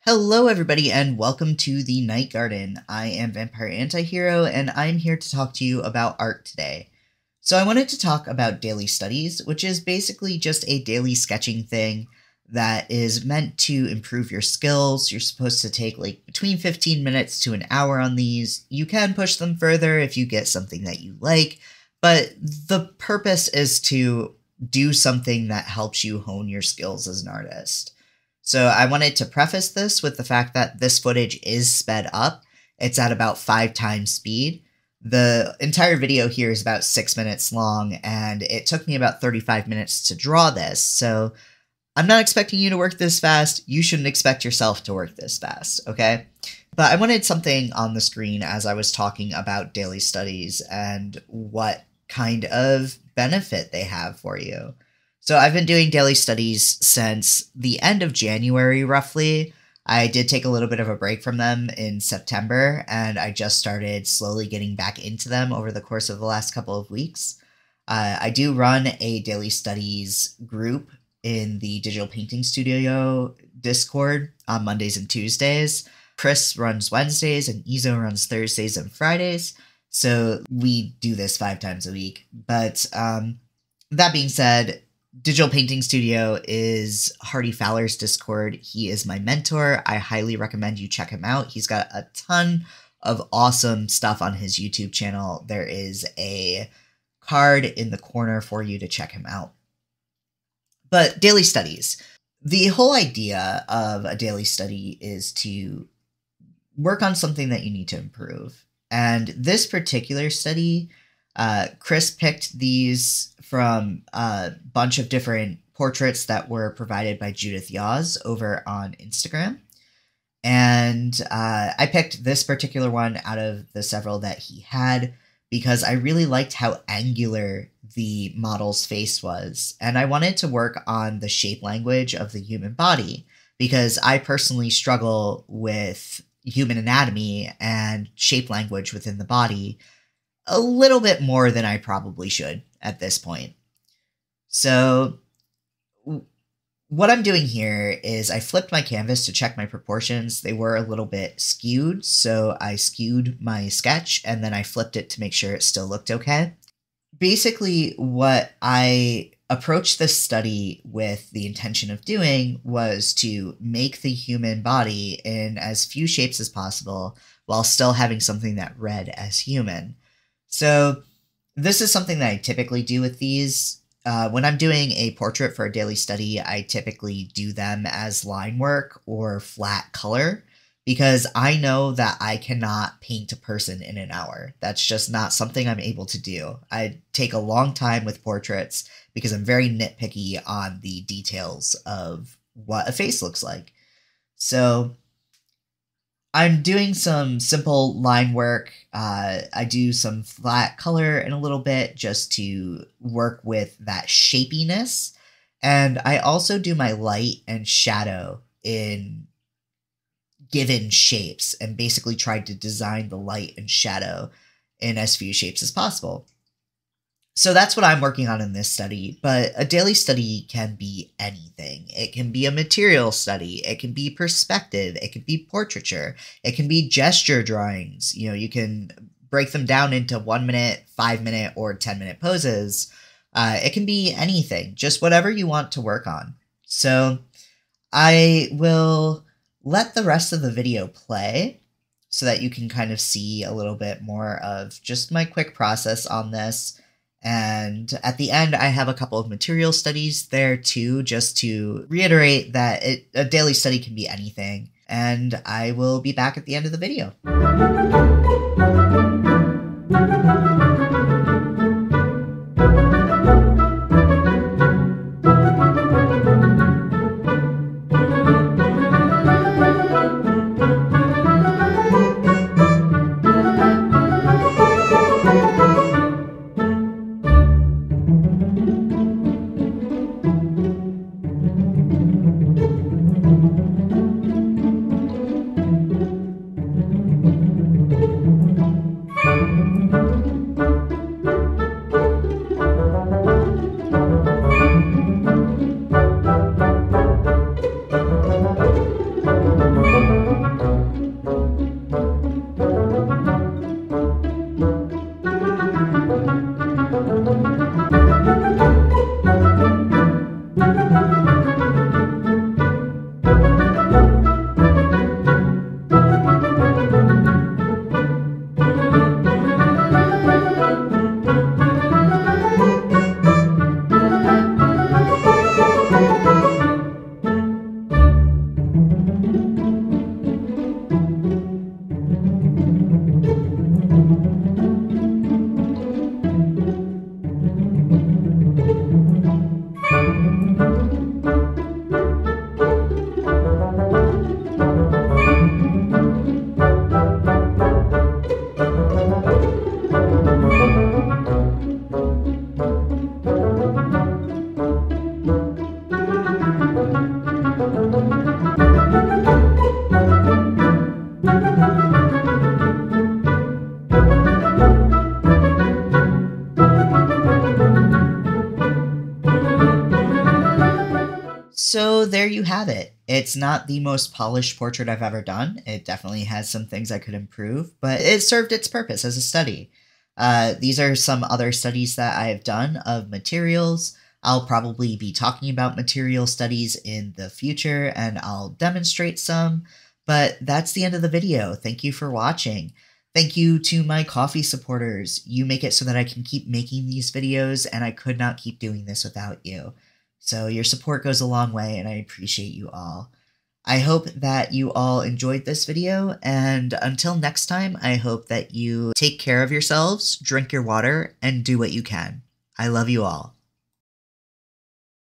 Hello everybody and welcome to the Night Garden. I am VampireAntihero and I'm here to talk to you about art today. So I wanted to talk about daily studies, which is basically just a daily sketching thing that is meant to improve your skills. You're supposed to take like between 15 minutes to an hour on these. You can push them further if you get something that you like, but the purpose is to do something that helps you hone your skills as an artist. So I wanted to preface this with the fact that this footage is sped up. It's at about 5 times speed. The entire video here is about 6 minutes long, and it took me about 35 minutes to draw this. So I'm not expecting you to work this fast. You shouldn't expect yourself to work this fast, okay? But I wanted something on the screen as I was talking about daily studies and what kind of benefit they have for you. So I've been doing daily studies since the end of January, roughly. I did take a little bit of a break from them in September, and I just started slowly getting back into them over the course of the last couple of weeks. I do run a daily studies group in the Digital Painting Studio Discord on Mondays and Tuesdays. Chris runs Wednesdays, and Izo runs Thursdays and Fridays. So we do this 5 times a week. But that being said, Digital Painting Studio is Hardy Fowler's Discord. He is my mentor. I highly recommend you check him out. He's got a ton of awesome stuff on his YouTube channel. There is a card in the corner for you to check him out. But daily studies. The whole idea of a daily study is to work on something that you need to improve. And this particular study, Chris picked these from a bunch of different portraits that were provided by Judith Yaz over on Instagram. And I picked this particular one out of the several that he had because I really liked how angular the model's face was. And I wanted to work on the shape language of the human body because I personally struggle with human anatomy and shape language within the body a little bit more than I probably should at this point. So what I'm doing here is I flipped my canvas to check my proportions. They were a little bit skewed, so I skewed my sketch and then I flipped it to make sure it still looked okay. Basically, what I approached this study with the intention of doing was to make the human body in as few shapes as possible while still having something that read as human. So this is something that I typically do with these. When I'm doing a portrait for a daily study, I typically do them as line work or flat color because I know that I cannot paint a person in an hour. That's just not something I'm able to do. I take a long time with portraits because I'm very nitpicky on the details of what a face looks like. So I'm doing some simple line work. I do some flat color in a little bit just to work with that shapiness. And I also do my light and shadow in given shapes and basically tried to design the light and shadow in as few shapes as possible. So that's what I'm working on in this study, but a daily study can be anything. It can be a material study, it can be perspective, it can be portraiture, it can be gesture drawings. You know, you can break them down into 1 minute, 5 minute, or 10-minute poses. It can be anything, just whatever you want to work on. So I will let the rest of the video play so that you can kind of see a little bit more of just my quick process on this. And at the end, I have a couple of material studies there too, just to reiterate that a daily study can be anything. And I will be back at the end of the video. So there you have it. It's not the most polished portrait I've ever done. It definitely has some things I could improve, but it served its purpose as a study. These are some other studies that I have done of materials. I'll probably be talking about material studies in the future, and I'll demonstrate some, but that's the end of the video. Thank you for watching. Thank you to my coffee supporters. You make it so that I can keep making these videos, and I could not keep doing this without you. So your support goes a long way, and I appreciate you all. I hope that you all enjoyed this video, and until next time, I hope that you take care of yourselves, drink your water, and do what you can. I love you all.